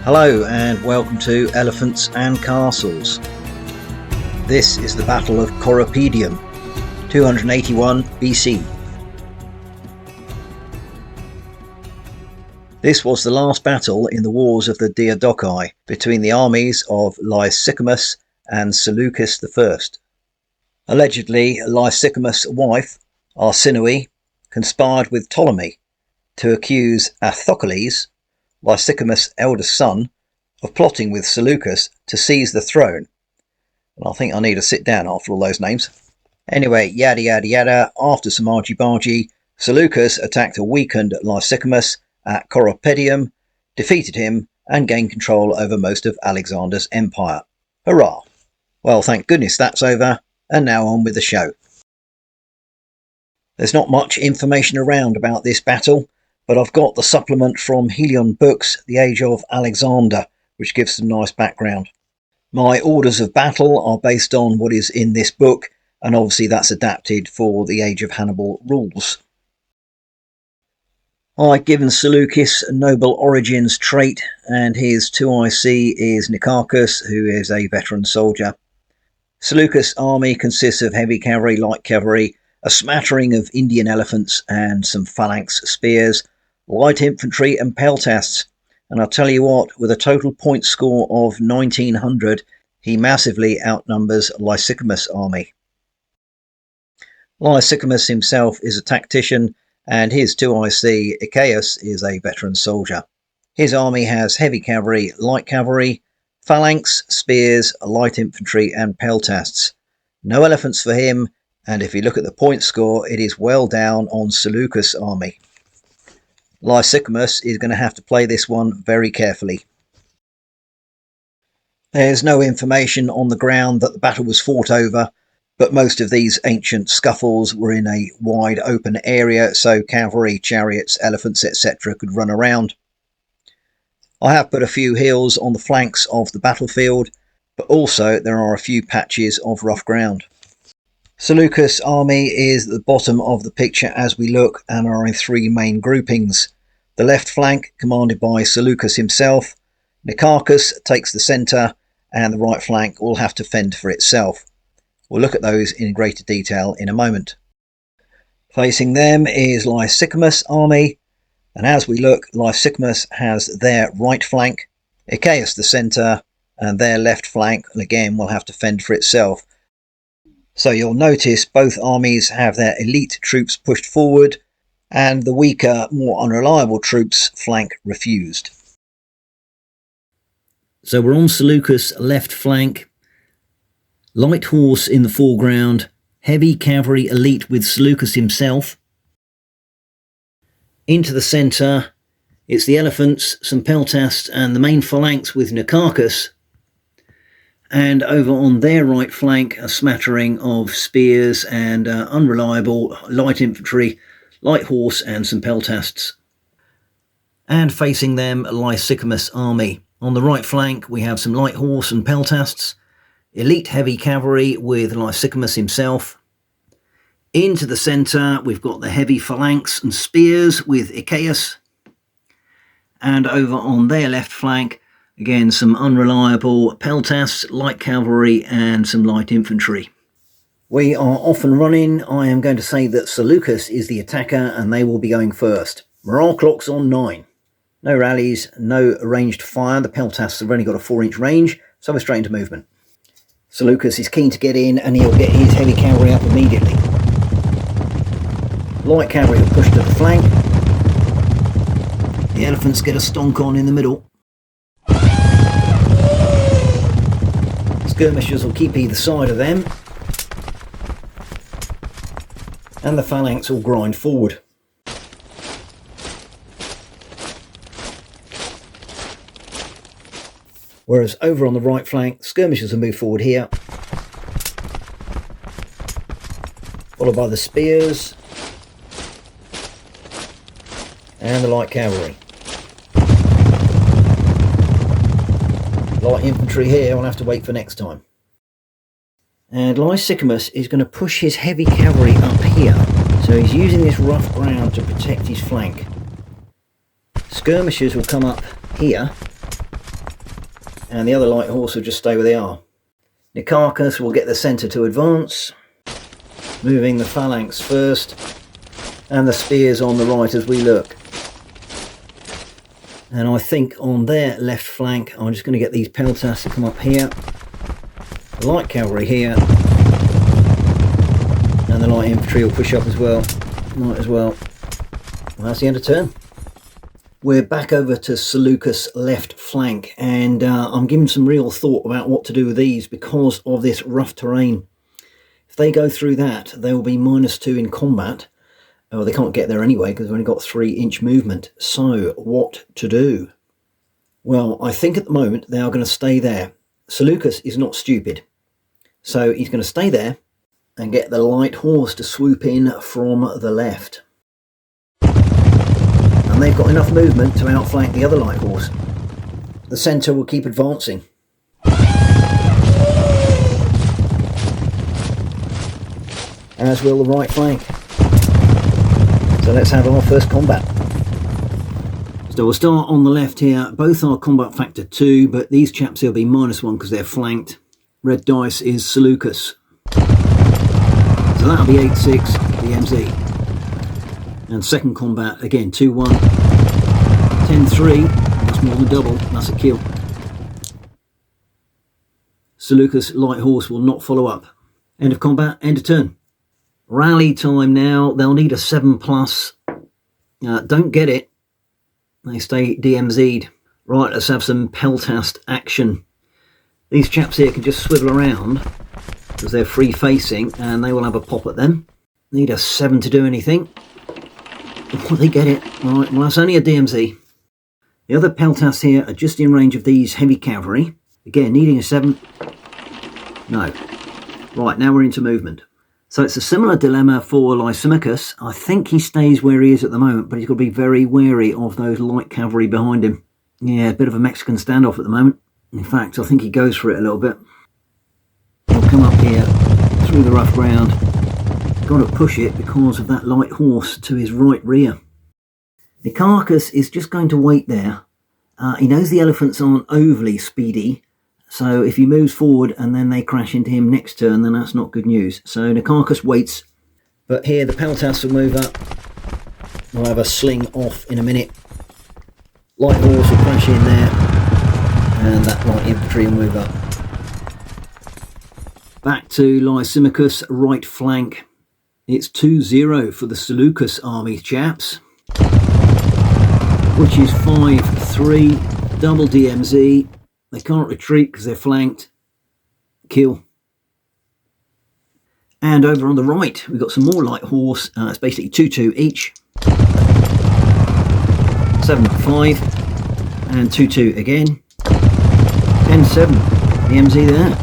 Hello and welcome to Elephants and Castles. This is the Battle of Corupedium, 281 BC. This was the last battle in the Wars of the Diadochi between the armies of Lysimachus and Seleucus I. Allegedly, Lysimachus' wife, Arsinoe, conspired with Ptolemy to accuse Athocles, Lysimachus' eldest son, of plotting with Seleucus to seize the throne. And I think I need to sit down after all those names. Anyway, yada yada yada, after some argy-bargy, Seleucus attacked a weakened Lysimachus at Corupedium, defeated him, and gained control over most of Alexander's empire. Hurrah! Well, thank goodness that's over, and now on with the show. There's not much information around about this battle, but I've got the supplement from Helion Books, The Age of Alexander, which gives some nice background. My orders of battle are based on what is in this book, and obviously that's adapted for the Age of Hannibal rules. I've given Seleucus a noble origins trait, and his 2IC is Nicarchus, who is a veteran soldier. Seleucus' army consists of heavy cavalry, light cavalry, a smattering of Indian elephants and some phalanx spears, light infantry and peltasts. And I'll tell you what, with a total point score of 1900, he massively outnumbers Lysimachus' army. Lysimachus himself is a tactician, and his 2IC, Icaeus, is a veteran soldier. His army has heavy cavalry, light cavalry, phalanx, spears, light infantry and peltasts. No elephants for him, and if you look at the point score, it is well down on Seleucus' army. Lysimachus is going to have to play this one very carefully. There's no information on the ground that the battle was fought over, but most of these ancient scuffles were in a wide open area, so cavalry, chariots, elephants, etc. could run around. I have put a few hills on the flanks of the battlefield, but also there are a few patches of rough ground. Seleucus' army is at the bottom of the picture as we look, and are in three main groupings. The left flank, commanded by Seleucus himself, Nicarchus takes the centre, and the right flank will have to fend for itself. We'll look at those in greater detail in a moment. Facing them is Lysimachus' army, and as we look, Lysimachus has their right flank, Icaeus the centre, and their left flank, and again will have to fend for itself. So you'll notice both armies have their elite troops pushed forward, and the weaker, more unreliable troops flank refused. So we're on Seleucus' left flank. Light horse in the foreground, heavy cavalry elite with Seleucus himself. Into the centre, it's the elephants, some peltasts, and the main phalanx with Nicarchus. And over on their right flank, a smattering of spears and unreliable light infantry, light horse, and some peltasts. And facing them, Lysimachus' army. On the right flank, we have some light horse and peltasts. Elite heavy cavalry with Lysimachus himself. Into the centre, we've got the heavy phalanx and spears with Icaeus. And over on their left flank, again, some unreliable peltasts, light cavalry, and some light infantry. We are off and running. I am going to say that Seleucus is the attacker, and they will be going first. Morale clock's on 9. No rallies, no ranged fire. The peltasts have only got a 4-inch range, so we're straight into movement. Seleucus is keen to get in, and he'll get his heavy cavalry up immediately. Light cavalry will push to the flank. The elephants get a stonk on in the middle. Skirmishers will keep either side of them, and the phalanx will grind forward. Whereas over on the right flank, skirmishers will move forward here, followed by the spears and the light cavalry. Light infantry here, I'll have to wait for next time. And Lysimachus is going to push his heavy cavalry up here, so he's using this rough ground to protect his flank. Skirmishers will come up here, and the other light horse will just stay where they are. Lysimachus will get the centre to advance, moving the phalanx first, and the spears on the right as we look. And I think on their left flank, I'm just going to get these peltas to come up here, the light cavalry here, and the light infantry will push up as well. Might as well. Well, that's the end of turn. We're back over to Seleucus' left flank, and I'm giving some real thought about what to do with these because of this rough terrain. If they go through that, they will be -2 in combat. Oh, they can't get there anyway because they've only got 3-inch movement. So, what to do? Well, I think at the moment they are going to stay there. Seleucus is not stupid. So he's going to stay there and get the light horse to swoop in from the left. And they've got enough movement to outflank the other light horse. The centre will keep advancing. As will the right flank. So let's have our first combat. So we'll start on the left here. Both are combat factor 2, but these chaps here will be -1 because they're flanked. Red dice is Seleucus. So that'll be 8-6 DMZ. And second combat, again, 2-1. 10-3, that's more than double, that's a kill. Seleucus light horse will not follow up. End of combat, end of turn. Rally time now, they'll need a 7+. Don't get it. They stay DMZ'd. Right, let's have some peltast action. These chaps here can just swivel around because they're free facing and they will have a pop at them. Need a 7 to do anything. Oh, they get it. Right, well that's only a DMZ. The other peltasts here are just in range of these heavy cavalry. Again, needing a 7. No. Right, now we're into movement. So it's a similar dilemma for Lysimachus. I think he stays where he is at the moment, but he's got to be very wary of those light cavalry behind him. Yeah, a bit of a Mexican standoff at the moment. In fact, I think he goes for it a little bit. He'll come up here through the rough ground. Got to push it because of that light horse to his right rear. Lysimachus is just going to wait there. He knows the elephants aren't overly speedy, so if he moves forward and then they crash into him next turn, then that's not good news. So Lysimachus waits, but here the peltasts will move up. We'll have a sling off in a minute. Light horse will crash in there, and that light infantry will move up. Back to Lysimachus' right flank. It's 2-0 for the Seleucus army, chaps, which is 5-3, double DMZ. They can't retreat because they're flanked. Kill. And over on the right, we've got some more light horse. It's basically 2-2 each. 7-5 and 2-2 again. 10-7, DMZ there.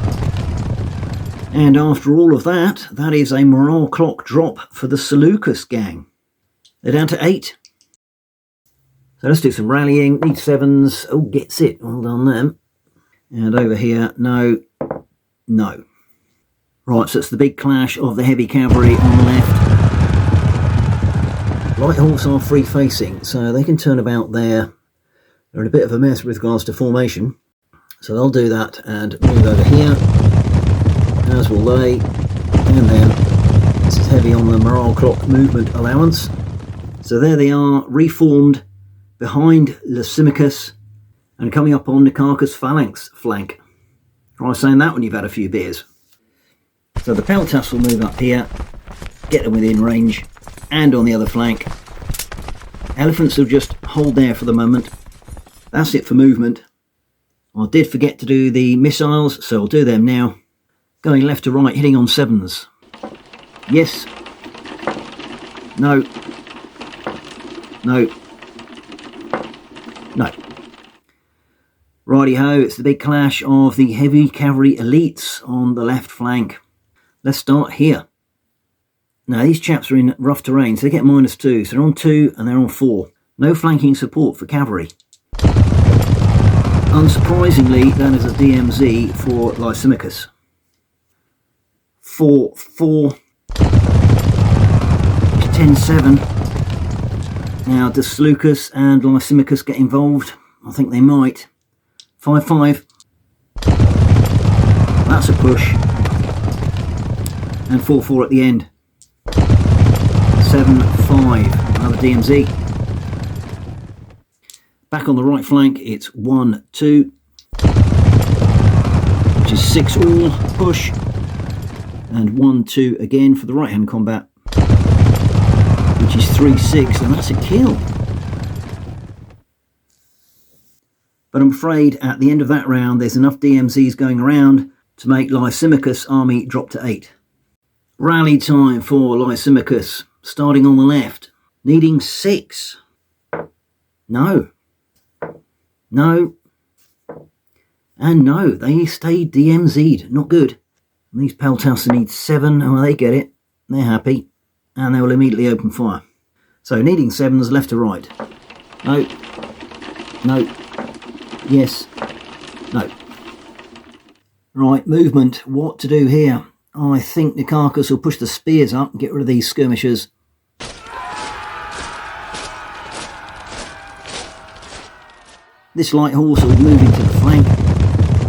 And after all of that, that is a morale clock drop for the Seleucus gang. They're down to 8. So let's do some rallying. Need 7s. Oh, gets it. Well done them. And over here, no, no. Right, so it's the big clash of the heavy cavalry on the left. Light horse are free facing, so they can turn about there. They're in a bit of a mess with regards to formation. So they'll do that and move over here, as will they. And then this is heavy on the morale clock movement allowance. So there they are, reformed behind Lysimachus and coming up on Lysimachus' phalanx flank. Try saying that when you've had a few beers. So the peltasts will move up here, get them within range, and on the other flank. Elephants will just hold there for the moment. That's it for movement. I did forget to do the missiles, so I'll do them now. Going left to right, hitting on 7s. Yes. No. No. No. Righty-ho, it's the big clash of the heavy cavalry elites on the left flank. Let's start here. Now, these chaps are in rough terrain, so they get -2. So they're on 2 and they're on 4. No flanking support for cavalry. Unsurprisingly, that is a DMZ for Lysimachus. 4-4. 10-7. Now, does Seleucus and Lysimachus get involved? I think they might. 5-5. that's a push. And 4-4 at the end. 7-5, another DMZ. Back on the right flank, it's 1-2, which is 6 all, push, and 1-2 again for the right hand combat, which is 3-6, and that's a kill. But I'm afraid at the end of that round there's enough DMZs going around to make Lysimachus' army drop to 8. Rally time for Lysimachus, starting on the left, needing 6. No, and no, they stayed DMZ'd, not good. And these Peltasts need 7, oh they get it, they're happy, and they will immediately open fire. So needing 7s left to right. No, yes, no. Right, movement, what to do here? I think Lysimachus will push the spears up and get rid of these skirmishers. This light horse will move into the flank,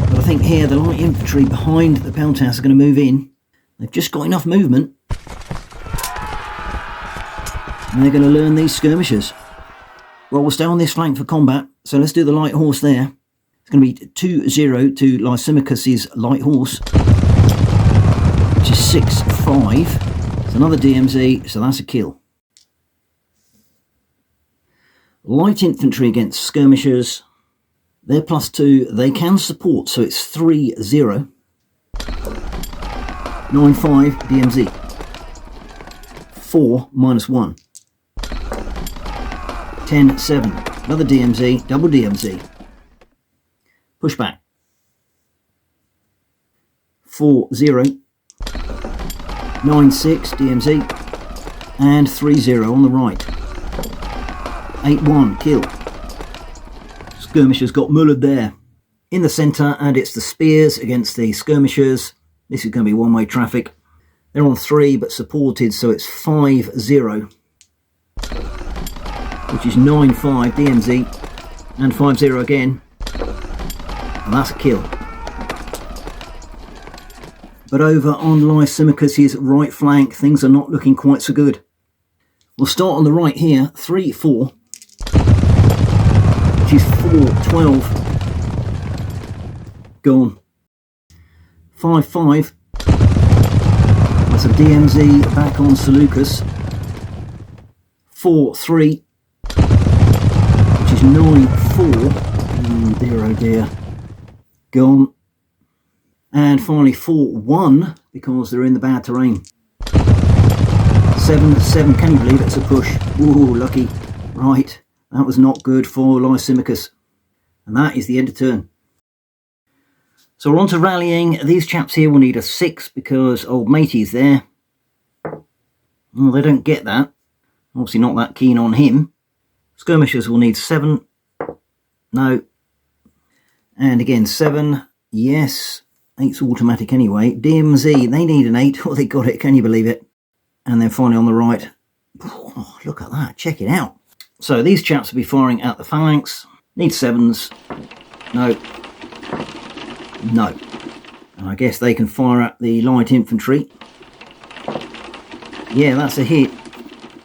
but I think here the light infantry behind the Peltasts are going to move in. They've just got enough movement, and they're going to learn these skirmishers. Well, we'll stay on this flank for combat, so let's do the light horse there. It's going to be 2-0 to Lysimachus' light horse, which is 6-5. It's another DMZ, so that's a kill. Light infantry against skirmishers. They're +2, they can support, so it's 3-0. 9-5 DMZ. 4 -1. 10-7, another DMZ, double DMZ. Push back. 4-0. 9-6 DMZ. And 3-0 on the right. 8-1 kill. Skirmishers got mullered there. In the centre, and it's the spears against the skirmishers. This is going to be one-way traffic. They're on 3 but supported, so it's 5-0. Which is 9-5 DMZ. And 5-0 again. And that's a kill. But over on Lysimachus' right flank, things are not looking quite so good. We'll start on the right here, 3-4. Which is 4-12. Gone. 5-5. That's a DMZ back on Seleucus. 4-3. Which is 9-4. Oh dear, oh dear. Gone. And finally 4-1 because they're in the bad terrain. 7-7, can you believe it's a push? Ooh, lucky. Right. That was not good for Lysimachus. And that is the end of turn. So we're on to rallying. These chaps here will need a 6 because old matey's there. Well, they don't get that. Obviously not that keen on him. Skirmishers will need 7. No. And again 7. Yes. 8's automatic anyway. DMZ, they need an 8. Oh, they got it. Can you believe it? And then finally on the right. Oh, look at that. Check it out. So these chaps will be firing at the phalanx. Need 7s. No. No. And I guess they can fire at the light infantry. Yeah, that's a hit.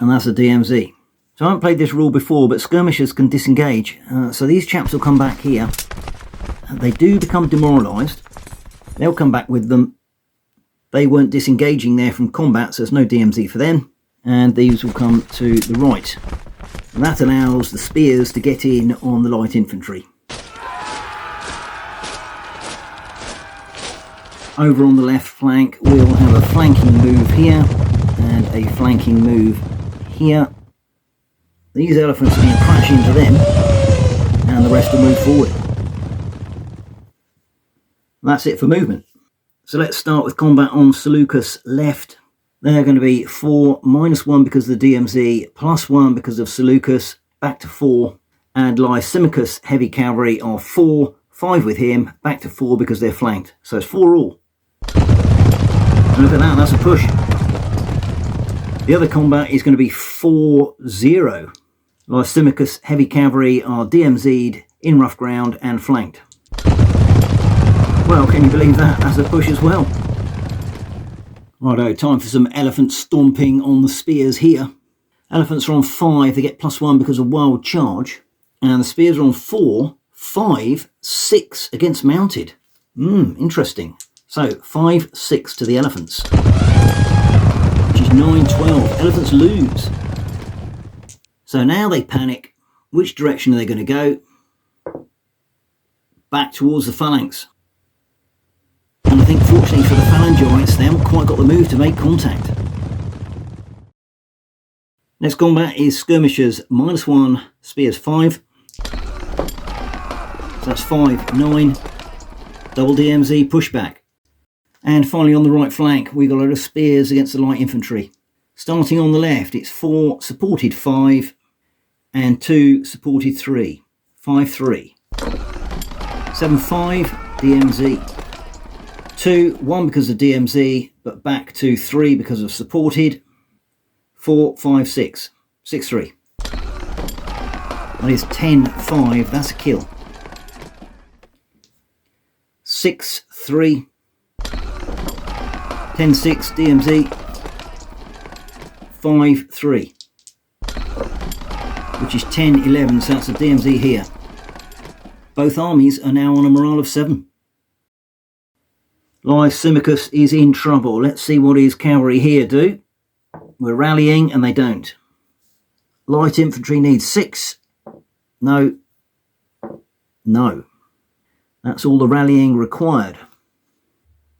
And that's a DMZ. So I haven't played this rule before, but skirmishers can disengage. So these chaps will come back here. They do become demoralised. They'll come back with them. They weren't disengaging there from combat, so there's no DMZ for them. And these will come to the right. And that allows the spears to get in on the light infantry. Over on the left flank, we'll have a flanking move here and a flanking move here. These elephants are going to crash into them, and the rest will move forward. That's it for movement. So let's start with combat on Seleucus left. They're going to be 4 -1 because of the DMZ, +1 because of Seleucus, back to 4. And Lysimachus heavy cavalry are 4, 5 with him, back to 4 because they're flanked. So it's 4 all. And look at that, that's a push. The other combat is going to be 4-0. Lysimachus heavy cavalry are DMZ'd, in rough ground and flanked. Well, can you believe that? That's a push as well. Righto, time for some elephant stomping on the spears here. Elephants are on 5, they get +1 because of wild charge. And the spears are on 4, 5, 6 against mounted. Interesting. So 5, 6 to the elephants. Which is 9, 12. Elephants lose. So now they panic. Which direction are they going to go? Back towards the phalanx. And I think fortunately for the phalangites, they haven't quite got the move to make contact. Next combat is skirmishers -1, spears 5. So that's 5, 9, double DMZ pushback. And finally on the right flank, we've got a lot of spears against the light infantry. Starting on the left, it's 4 supported 5 and 2 supported 3. 5, 3. 7, 5, DMZ. 2, 1 because of DMZ, but back to 3 because of supported. 4, 5, 6. 6, 3. That is 10, 5. That's a kill. 6, 3. 10, 6, DMZ. 5, 3. Which is 10, 11, so that's a DMZ here. Both armies are now on a morale of 7. Lysimachus is in trouble. Let's see what his cavalry here do. We're rallying and they don't. Light infantry needs 6. No. No. That's all the rallying required.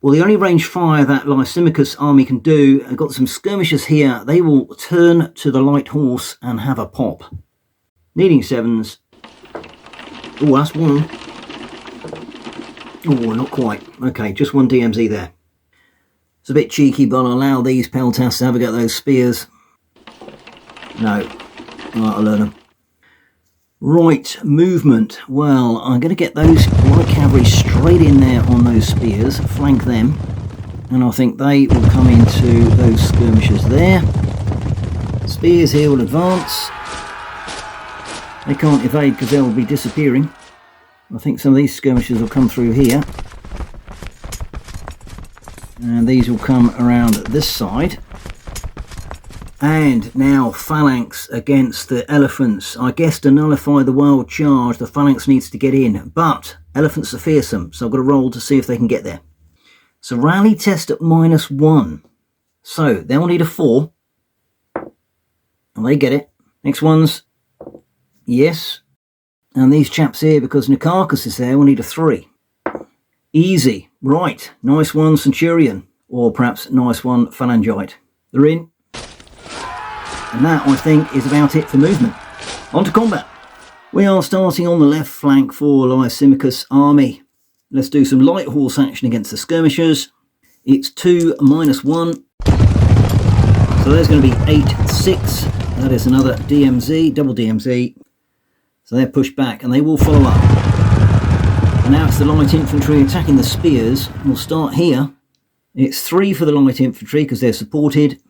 Well, the only range fire that Lysimachus army can do, I've got some skirmishers here. They will turn to the light horse and have a pop. Needing 7s. Oh, that's 1. Oh, not quite. Okay, just 1 DMZ there. It's a bit cheeky, but I'll allow these peltasts to have a go at those spears. No. Right, I'll learn them. Right, movement. Well, I'm going to get those light cavalry straight in there on those spears, flank them, and I think they will come into those skirmishers there. Spears here will advance. They can't evade because they'll be disappearing. I think some of these skirmishers will come through here. And these will come around this side. And now phalanx against the elephants. I guess to nullify the wild charge, the phalanx needs to get in. But elephants are fearsome, so I've got to roll to see if they can get there. So rally test at -1. So they'll need a 4. And they get it. Next one's yes. And these chaps here, because Lysimachus is there, will need a 3. Easy. Right. Nice one, Centurion. Or perhaps nice one, Phalangite. They're in. And that, I think, is about it for movement. On to combat. We are starting on the left flank for Lysimachus army. Let's do some light horse action against the skirmishers. It's 2 -1. So there's going to be 8, 6. That is another DMZ, double DMZ. So they're pushed back and they will follow up. And now it's the light infantry attacking the spears. We'll start here. It's 3 for the light infantry because they're supported.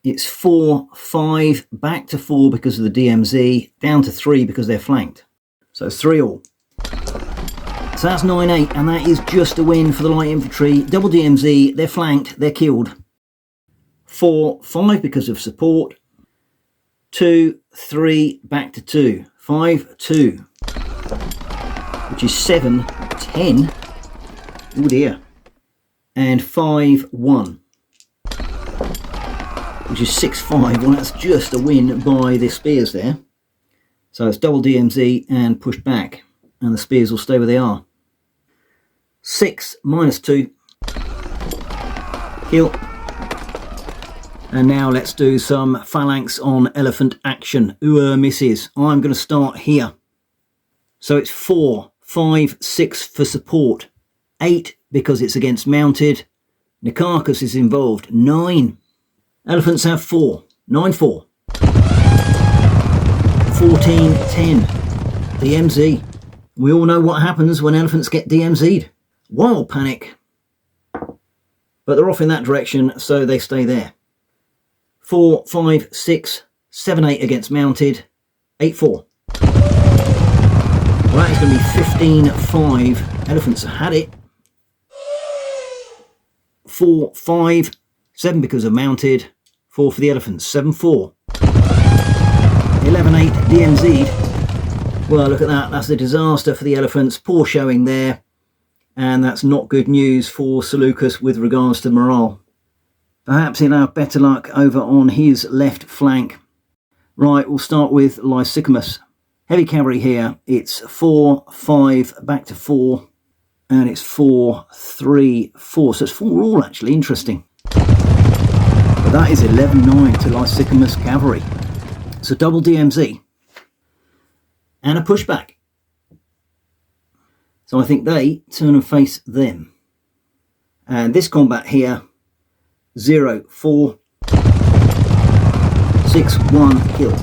It's 4, 5, back to 4 because of the DMZ, down to 3 because they're flanked. So it's 3 all. So that's 9, 8, and that is just a win for the light infantry. Double DMZ, they're flanked, they're killed. 4, 5 because of support. 2, 3, back to 2. 5, 2. Which is 7, 10. Oh dear. And 5, 1. Which is 6, 5. Well, that's just a win by the spears there. So it's double DMZ and pushed back. And the spears will stay where they are. 6, -2. Kill. And now let's do some phalanx on elephant action. Misses. I'm going to start here. So it's 4, 5, 6 for support. 8 because it's against mounted. Lysimachus is involved. 9. Elephants have 4. 9, 4. 14, 10. DMZ. We all know what happens when elephants get DMZ'd. Wild panic. But they're off in that direction, so they stay there. 4, 5, 6, 7, 8 against mounted. 8, 4. Well, that is going to be 15, 5. Elephants had it. 4, 5, 7 because of mounted, 4 for the elephants, 7, 4. 11, 8, DMZ'd. Well, look at that. That's a disaster for the elephants. Poor showing there. And that's not good news for Seleucus with regards to morale. Perhaps he'll have better luck over on his left flank. Right, we'll start with Lysimachus. Heavy cavalry here. It's 4, 5, back to 4. And it's 4, 3, 4. So it's 4 all, actually. Interesting. But that is 11, 9 to Lysimachus cavalry. So double DMZ. And a pushback. So I think they turn and face them. And this combat here, 0, 4, 6, 1, kill.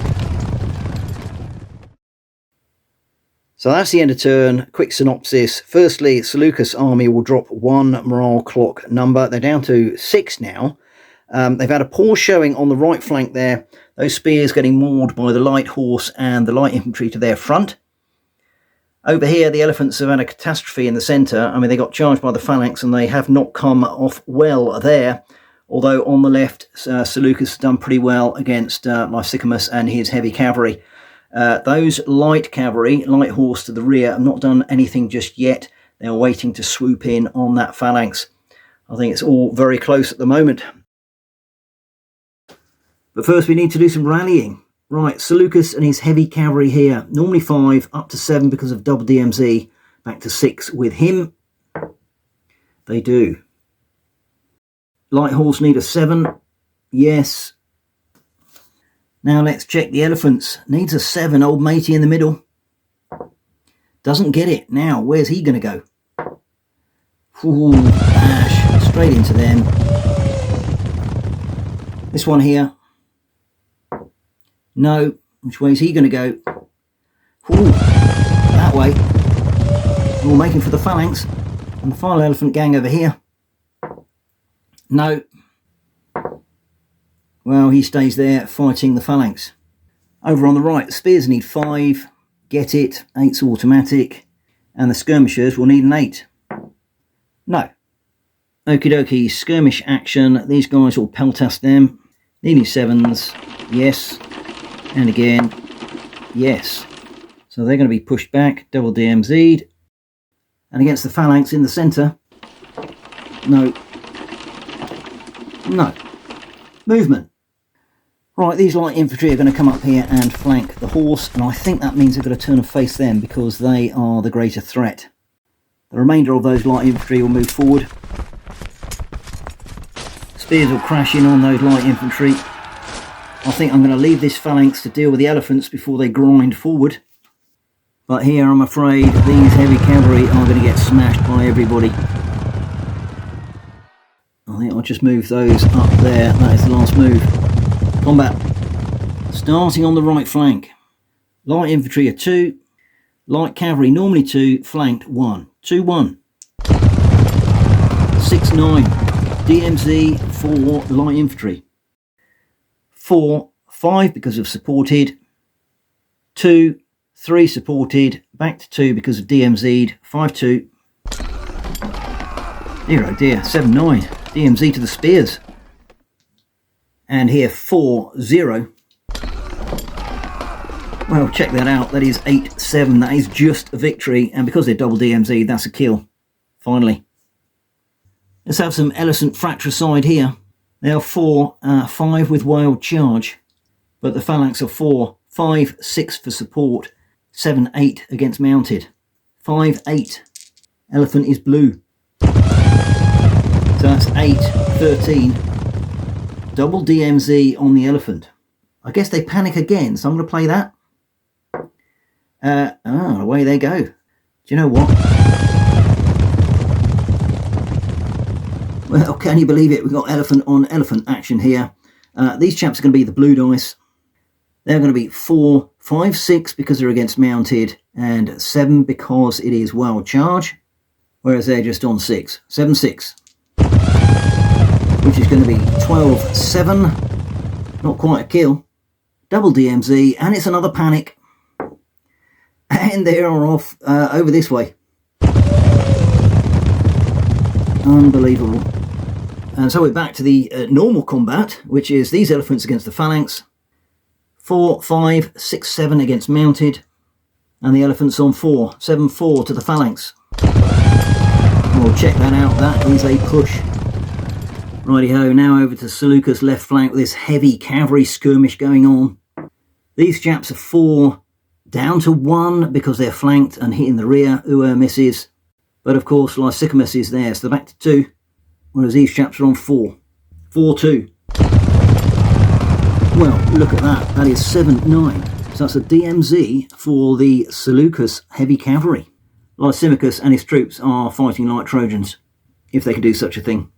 So that's the end of turn. Quick synopsis. Firstly, Seleucus army will drop 1 morale clock number. They're down to 6 now. They've had a poor showing on the right flank there. Those spears getting mauled by the light horse and the light infantry to their front. Over here, the elephants have had a catastrophe in the centre. I mean, they got charged by the phalanx and they have not come off well there. Although on the left, Seleucus has done pretty well against Lysimachus and his heavy cavalry. Those light cavalry, light horse to the rear, have not done anything just yet. They're waiting to swoop in on that phalanx. I think it's all very close at the moment. But first we need to do some rallying. Right, Seleucus and his heavy cavalry here. Normally 5, up to 7 because of double DMZ. Back to 6 with him. They do. Light horse need a 7. Yes. Now let's check the elephants. Needs a 7, old matey in the middle. Doesn't get it. Now, where's he going to go? Ooh, bash. Straight into them. This one here. No. Which way is he going to go? Ooh, that way. We're making for the phalanx. And the final elephant gang over here. No. Well, he stays there fighting the phalanx. Over on the right, the spears need 5. Get it. 8's automatic. And the skirmishers will need an 8. No. Okie dokie, skirmish action. These guys will peltass them. Needing 7s. Yes. And again. Yes. So they're going to be pushed back. Double DMZ'd. And against the phalanx in the centre. No. No. Movement. Right, these light infantry are going to come up here and flank the horse, and I think that means they're going to turn and face them because they are the greater threat. The remainder of those light infantry will move forward. Spears will crash in on those light infantry. I think I'm going to leave this phalanx to deal with the elephants before they grind forward. But here I'm afraid these heavy cavalry are going to get smashed by everybody. I think I'll just move those up there. That is the last move. Combat. Starting on the right flank. Light infantry are 2. Light cavalry normally 2. Flanked 1. 2, 1. 6, 9. DMZ for light infantry. 4, 5 because of supported. 2, 3 supported. Back to 2 because of DMZ'd. 5, 2. Dear oh dear. 7, 9. DMZ to the spears. And here 4, 0. Well, check that out. That is 8, 7. That is just a victory. And because they're double DMZ, that's a kill. Finally. Let's have some elephant fratricide here. They are 4, 5 with wild charge. But the phalanx are 4, 5, 6 for support. 7, 8 against mounted. 5, 8. Elephant is blue. So that's 8, 13. Double DMZ on the elephant. I guess they panic again, so I'm going to play that. Away they go. Do you know what? Well, can you believe it? We've got elephant on elephant action here. These chaps are going to be the blue dice. They're going to be 4, 5, 6 because they're against mounted, and 7 because it is wild charge. Whereas they're just on 6. 7, 6. Which is going to be 12, 7. Not quite a kill. Double DMZ, and it's another panic. And they are off over this way. Unbelievable. And so we're back to the normal combat, which is these elephants against the phalanx. 4, 5, 6, 7 against mounted. And the elephants on 4. 7, 4 to the phalanx. We'll check that out. That is a push. Righty-ho, now over to Seleucus' left flank with this heavy cavalry skirmish going on. These chaps are 4 down to 1 because they're flanked and hitting the rear. Misses. But of course, Lysimachus is there, so they're back to 2. Whereas these chaps are on 4. 4, 2. Well, look at that. That is 7, 9. So that's a DMZ for the Seleucus heavy cavalry. Lysimachus and his troops are fighting like Trojans, if they can do such a thing.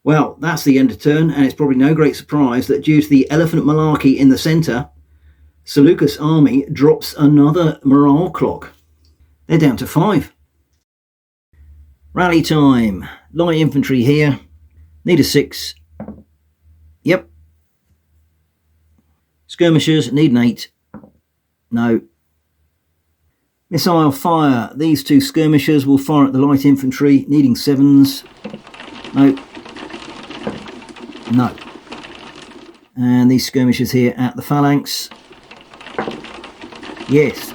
Well, that's the end of turn, and it's probably no great surprise that due to the elephant malarkey in the centre, Seleucus' army drops another morale clock. They're down to 5. Rally time. Light infantry here. Need a 6. Yep. Skirmishers need an 8. No. Missile fire. These 2 skirmishers will fire at the light infantry, needing 7s. No. No. And these skirmishers here at the phalanx. Yes.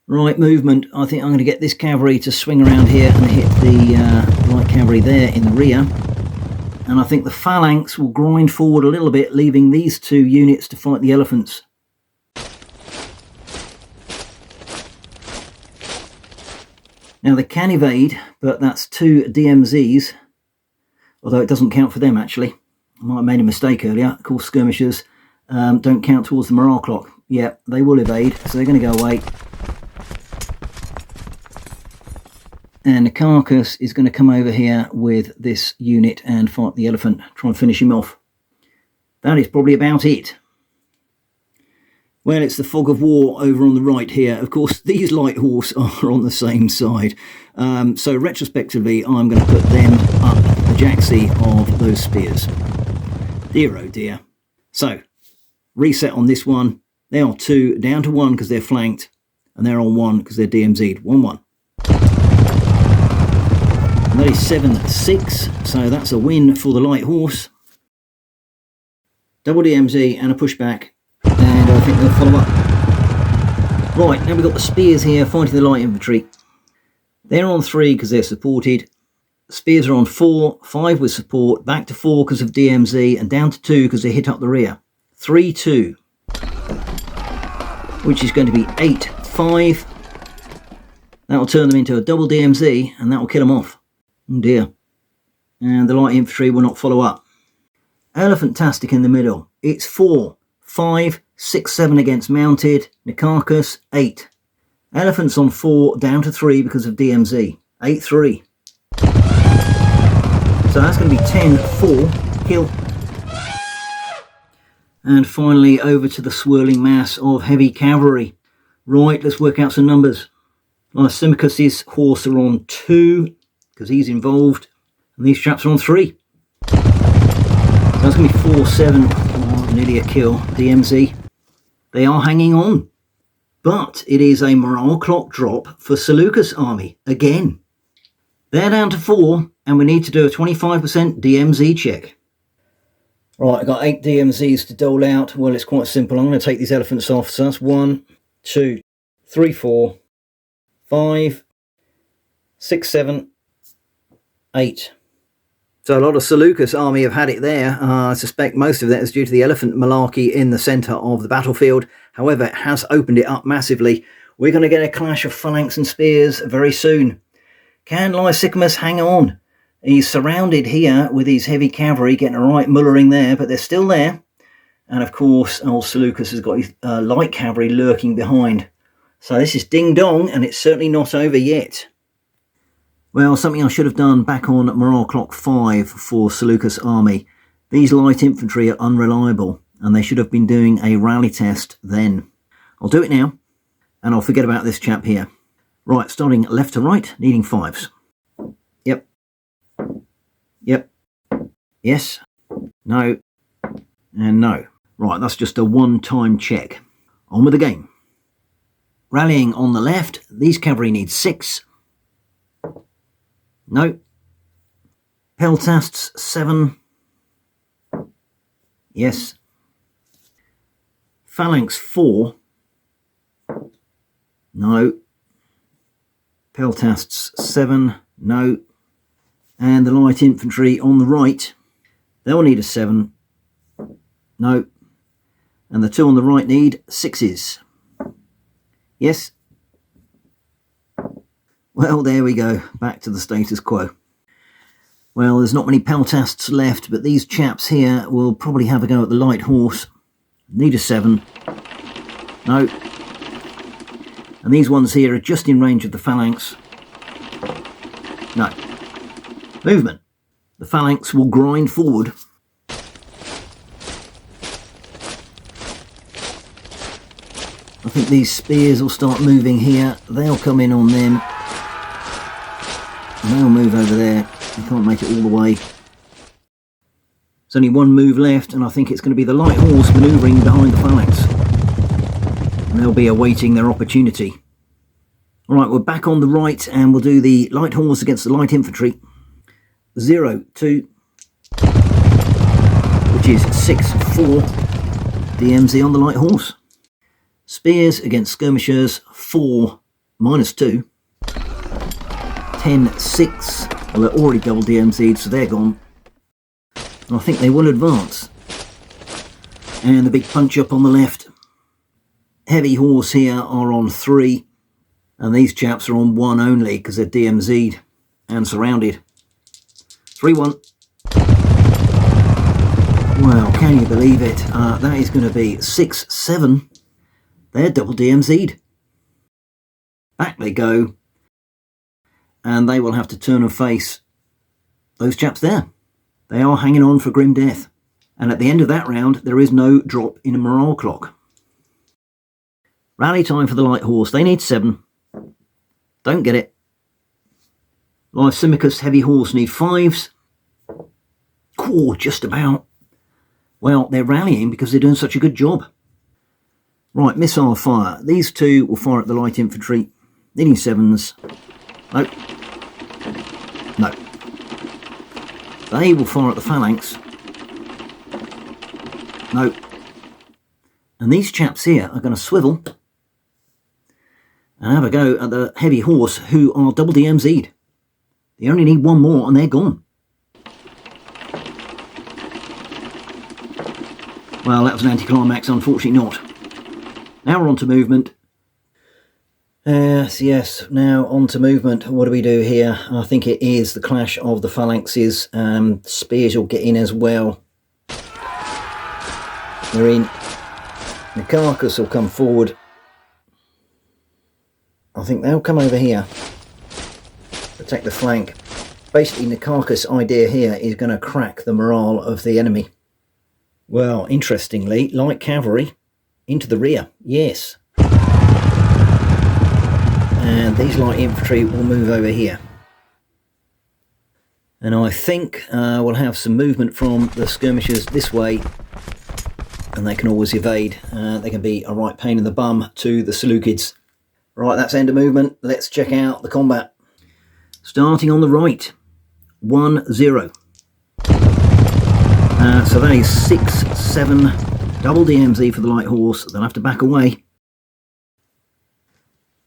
Right, movement. I think I'm going to get this cavalry to swing around here and hit the light cavalry there in the rear. And I think the phalanx will grind forward a little bit, leaving these 2 units to fight the elephants. Now they can evade, but that's 2 DMZs. Although it doesn't count for them, actually. I might have made a mistake earlier. Of course, skirmishers don't count towards the morale clock. Yeah, they will evade, so they're going to go away. And the carcass is going to come over here with this unit and fight the elephant, try and finish him off. That is probably about it. Well, it's the fog of war over on the right here. Of course, these light horse are on the same side. So retrospectively, I'm going to put them up the jacksie of those spears. Dear oh dear. So, reset on this one. They are 2 down to 1 because they're flanked. And they're on 1 because they're DMZ'd. 1-1. And that is 7-6. So that's a win for the light horse. Double DMZ and a pushback. And I think they'll follow up. Right, now we've got the spears here fighting the light infantry. They're on 3 because they're supported. Spears are on 4, 5 with support, back to 4 because of DMZ, and down to 2 because they hit up the rear. 3-2. Which is going to be 8-5. That will turn them into a double DMZ, and that will kill them off. Oh dear. And the light infantry will not follow up. Elephant-tastic in the middle. It's 4. 5, 6, 7 against mounted. Nikarchus, 8. Elephants on 4, down to 3 because of DMZ. 8-3. So that's going to be 10-4. Kill. And finally over to the swirling mass of heavy cavalry. Right, let's work out some numbers. Lysimachus' horse are on 2 because he's involved. And these chaps are on 3. So that's going to be 4-7. Nearly a kill. DMZ. They are hanging on. But it is a morale clock drop for Seleucus' army again. They're down to 4 and we need to do a 25% DMZ check. Right, I've got 8 DMZs to dole out. Well, it's quite simple. I'm going to take these elephants off. So that's 1, 2, 3, 4, 5, 6, 7, 8. So a lot of Seleucus' army have had it there. I suspect most of that is due to the elephant malarkey in the centre of the battlefield. However, it has opened it up massively. We're going to get a clash of phalanx and spears very soon. Can Lysimachus hang on? He's surrounded here with his heavy cavalry, getting a right mullering there, but they're still there. And of course, old Seleucus has got his light cavalry lurking behind. So this is ding-dong, and it's certainly not over yet. Well, something I should have done back on morale clock 5 for Seleucus' army. These light infantry are unreliable, and they should have been doing a rally test then. I'll do it now, and I'll forget about this chap here. Right, starting left to right, needing 5s. Yep. Yep. Yes. No. And no. Right, that's just a one-time check. On with the game. Rallying on the left, these cavalry need 6. No. Peltasts 7. Yes. Phalanx 4. No. Peltasts 7. No. And the light infantry on the right, they'll need a 7. No. And the 2 on the right need 6s. Yes. Well, there we go. Back to the status quo. Well, there's not many Peltasts left, but these chaps here will probably have a go at the light horse. Need a 7. No. And these ones here are just in range of the phalanx. No. Movement. The phalanx will grind forward. I think these spears will start moving here. They'll come in on them. And they'll move over there. They can't make it all the way. There's only one move left, and I think it's going to be the light horse manoeuvring behind the phalanx. And they'll be awaiting their opportunity. Alright, we're back on the right, and we'll do the light horse against the light infantry. 0, 2, which is 6, 4. DMZ on the light horse. Spears against skirmishers, 4, -2. 10, 6. Well, they're already double DMZ'd, so they're gone. And I think they will advance. And the big punch up on the left. Heavy horse here are on 3. And these chaps are on 1 only because they're DMZ'd and surrounded. 3-1. Well, can you believe it? That is going to be 6, 7. They're double DMZ'd. Back they go. And they will have to turn and face those chaps there. They are hanging on for grim death. And at the end of that round, there is no drop in a morale clock. Rally time for the light horse. They need 7. Don't get it. Lysimachus heavy horse need 5s. Cool, just about. Well, they're rallying because they're doing such a good job. Right, missile fire. These 2 will fire at the light infantry. Needing 7s. No. No. They will fire at the phalanx. No. And these chaps here are going to swivel and have a go at the heavy horse, who are double DMZ'd. They only need 1 more and they're gone. Well, that was an anticlimax, unfortunately not. Now we're on to movement. Yes, now on to movement. What do we do here? I think it is the clash of the phalanxes. Spears will get in as well. They're in. The carcass will come forward. I think they'll come over here. Protect the flank. Basically, the carcass idea here is going to crack the morale of the enemy. Well, interestingly, light cavalry into the rear. Yes. And these light infantry will move over here. And I think we'll have some movement from the skirmishers this way. And they can always evade. They can be a right pain in the bum to the Seleucids. Right, that's end of movement. Let's check out the combat. Starting on the right. 1-0. So that is 6, 7. Double DMZ for the light horse. They'll have to back away.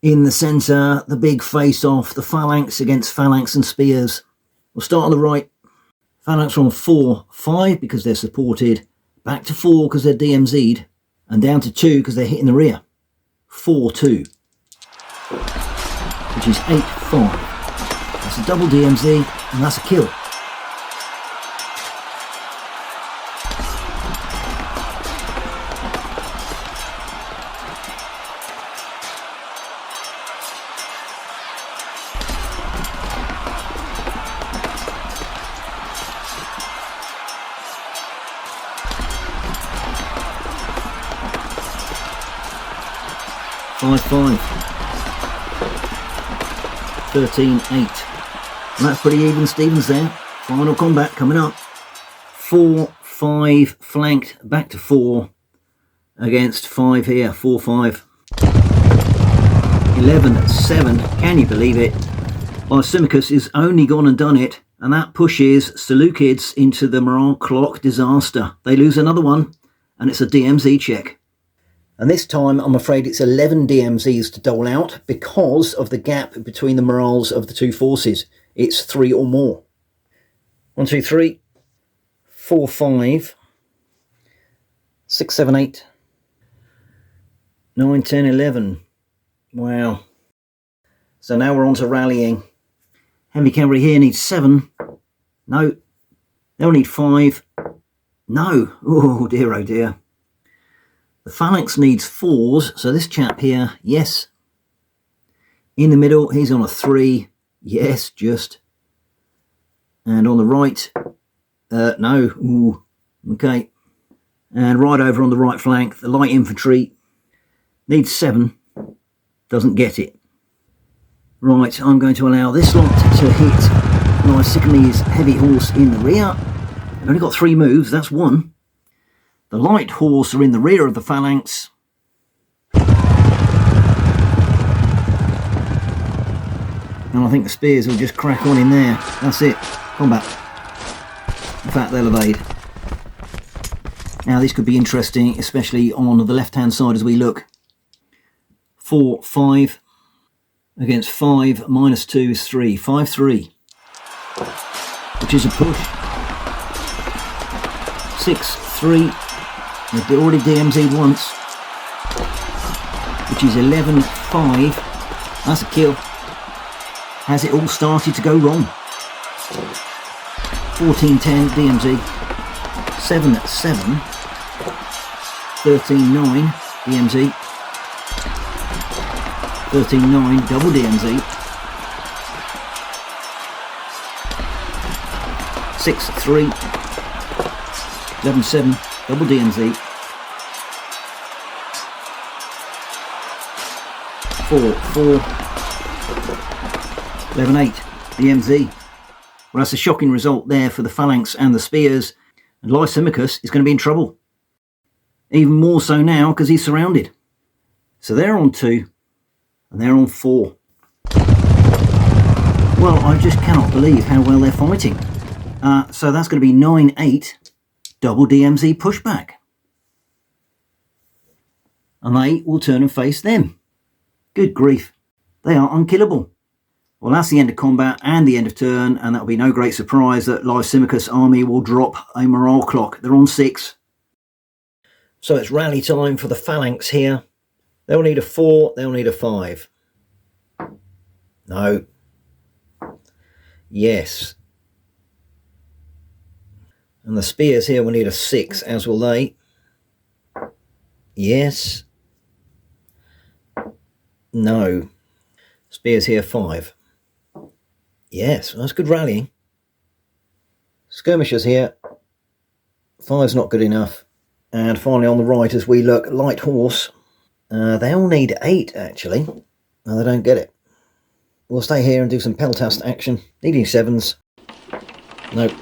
In the centre, the big face-off. The phalanx against phalanx and spears. We'll start on the right. Phalanx are on 4, 5 because they're supported. Back to 4 because they're DMZ'd. And down to 2 because they're hitting the rear. 4-2. Which is 8-5. That's a double DMZ and that's a kill. Five. 13-8. And that's pretty even Stevens there. Final combat coming up. 4-5 flanked back to 4 against 5 here. 4-5. 11-7. Can you believe it? Lysimachus is only gone and done it And that pushes Seleucids into the morale clock disaster. They lose another one, and it's a DMZ check. And this time, I'm afraid it's 11 DMZs to dole out because of the gap between the morales of the two forces. It's 3 or more. 1, 2, 3, 4, 5, 6, 7, 8, 9, 10, 11. Wow. So now we're on to rallying. Heavy cavalry here needs 7. No. They'll need 5. No. Oh dear, oh dear. The phalanx needs 4s. So this chap here, yes. In the middle, he's on a 3. Yes, just. And on the right, no. Ooh. Okay. And right over on the right flank, the light infantry needs 7. Doesn't get it. Right, I'm going to allow this lot to hit Lysimachus' heavy horse in the rear. I've only got 3 moves, that's 1. The light horse are in the rear of the phalanx. And I think the spears will just crack on in there. That's it. Combat. In fact, they'll evade. Now this could be interesting, especially on the left-hand side as we look. 4, 5. Against 5, minus 2 is 3. 5, 3. Which is a push. 6, 3. They've already DMZ'd once. Which is 11, 5. That's a kill. Has it all started to go wrong? 14, 10, DMZ. 7, 7. 13, 9, DMZ. 13-9, double DMZ. 6-3. 11-7, double DMZ. 4-4. 11-8, DMZ. Well, that's a shocking result there for the phalanx and the spears. And Lysimachus is going to be in trouble. Even more so now because he's surrounded. So they're on 2. And they're on 4. Well, I just cannot believe how well they're fighting. So that's going to be 9-8, double DMZ pushback. And they will turn and face them. Good grief. They are unkillable. Well, that's the end of combat and the end of turn, and that'll be no great surprise that Lysimachus' army will drop a morale clock. They're on 6. So it's rally time for the phalanx here. They'll need a 4, they'll need a 5. No. Yes. And the spears here will need a 6, as will they. Yes. No. Spears here 5. Yes, that's good rallying. Skirmishers here. 5's not good enough. And finally on the right as we look, light horse. They all need 8 actually. No, they don't get it. We'll stay here and do some peltast action. Needing 7s. Nope.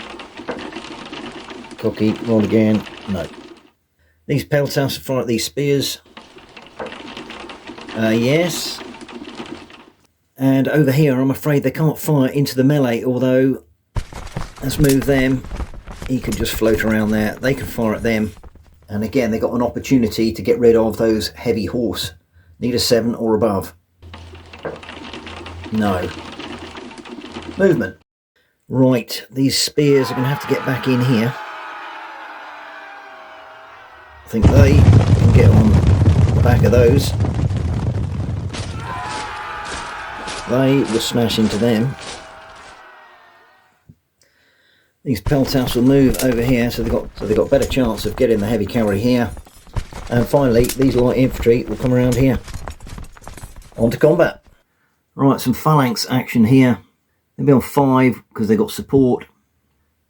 Cocky, roll again. No. These peltasts fire at these spears. Yes. And over here I'm afraid they can't fire into the melee, although let's move them. He can just float around there. They can fire at them. And again, they got an opportunity to get rid of those heavy horse. Need a 7 or above. No. Movement. Right, these spears are going to have to get back in here. I think they can get on the back of those. They will smash into them. These peltasts will move over here, so they've got better chance of getting the heavy cavalry here. And finally, these light infantry will come around here. On to combat. Right, some phalanx action here. They'll be on 5 because they've got support.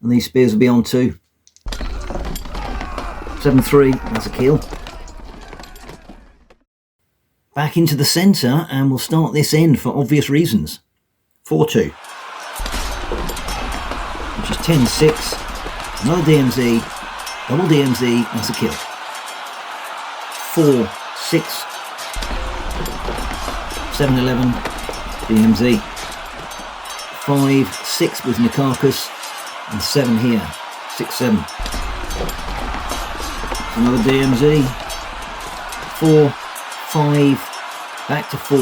And these spears will be on 2. 7-3, that's a kill. Back into the centre, and we'll start this end for obvious reasons. 4-2. Which is 10-6. Another DMZ. Double DMZ, that's a kill. 4-6. 7-11. DMZ. 5, 6 with Nicarchus, and 7 here. 6, 7. Another DMZ. 4, 5, back to 4,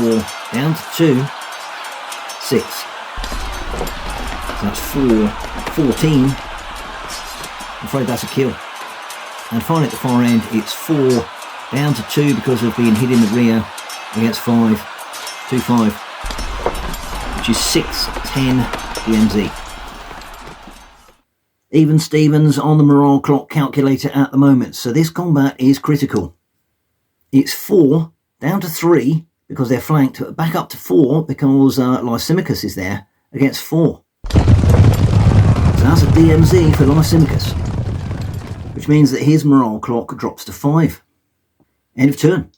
down to 2, 6. So that's 4, 14. I'm afraid that's a kill. And finally at the far end, it's 4, down to 2 because of being hit in the rear against 5, 2, 5, which is 6, 10 DMZ. Even Stevens on the morale clock calculator at the moment, so this combat is critical. It's 4, down to 3 because they're flanked, back up to 4 because Lysimachus is there against 4. So that's a DMZ for Lysimachus, which means that his morale clock drops to 5. End of turn.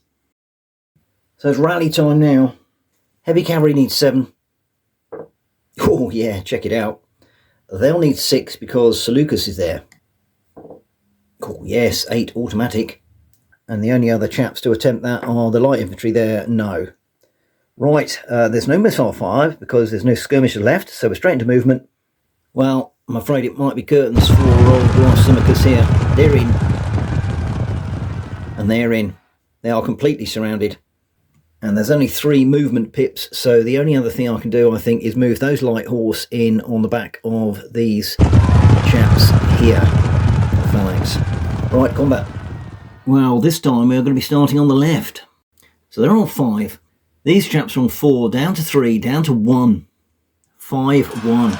So it's rally time now. Heavy cavalry needs 7. Oh yeah, check it out. They'll need 6 because Seleucus is there. Oh yes, 8 automatic. And the only other chaps to attempt that are the light infantry there. No. Right, there's no missile fire because there's no skirmishers left, so we're straight into movement. Well, I'm afraid it might be curtains for old Lysimachus here. They're in. And they're in. They are completely surrounded. And there's only 3 movement pips, so the only other thing I can do, I think, is move those light horse in on the back of these chaps here. Phalanx. Right, combat. Well, this time we're going to be starting on the left. So they're on 5. These chaps are on 4, down to 3, down to 1. 5, 1.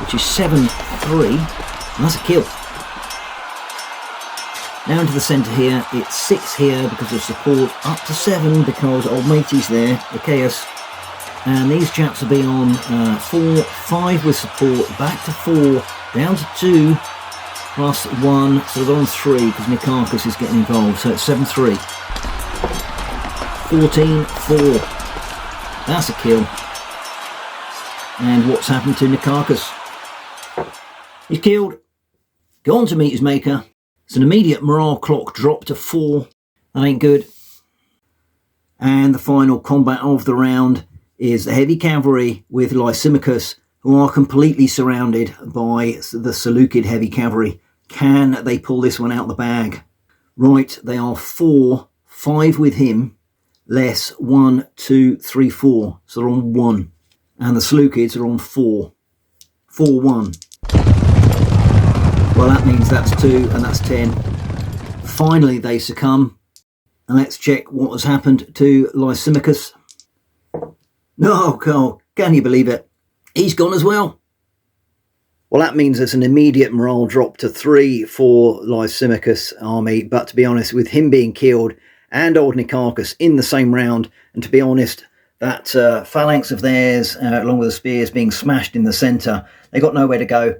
Which is 7, 3. And that's a kill. Now into the centre here, it's 6 here because of support, up to 7 because old matey's there, the chaos. And these chaps will be on 4, 5 with support, back to 4, down to 2, plus 1, so they're on 3 because Nicarchus is getting involved, so it's 7, 3. 14, 4. That's a kill. And what's happened to Nicarchus? He's killed. Go on to meet his maker. It's an immediate morale clock drop to 4. That ain't good. And the final combat of the round is the heavy cavalry with Lysimachus, who are completely surrounded by the Seleucid heavy cavalry. Can they pull this one out the bag? Right, they are 4, 5 with him, less 1, 2, 3, 4. So they're on 1. And the Seleucids are on 4. 4, 1. Well, that means that's 2 and that's 10. Finally, they succumb. And let's check what has happened to Lysimachus. No, God, can you believe it? He's gone as well. Well, that means it's an immediate morale drop to 3 for Lysimachus' army. But to be honest, with him being killed and old Nicarchus in the same round, and to be honest, that phalanx of theirs, along with the spears being smashed in the centre, they got nowhere to go.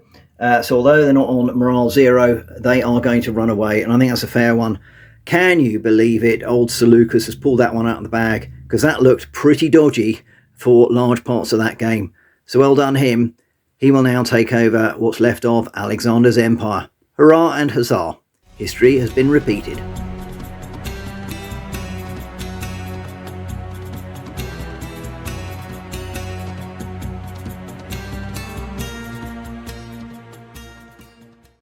So although they're not on morale 0, they are going to run away, and I think that's a fair one. Can you believe it? Old Seleucus has pulled that one out of the bag, because that looked pretty dodgy for large parts of that game. So well done him. He will now take over what's left of Alexander's empire. Hurrah and huzzah. History has been repeated.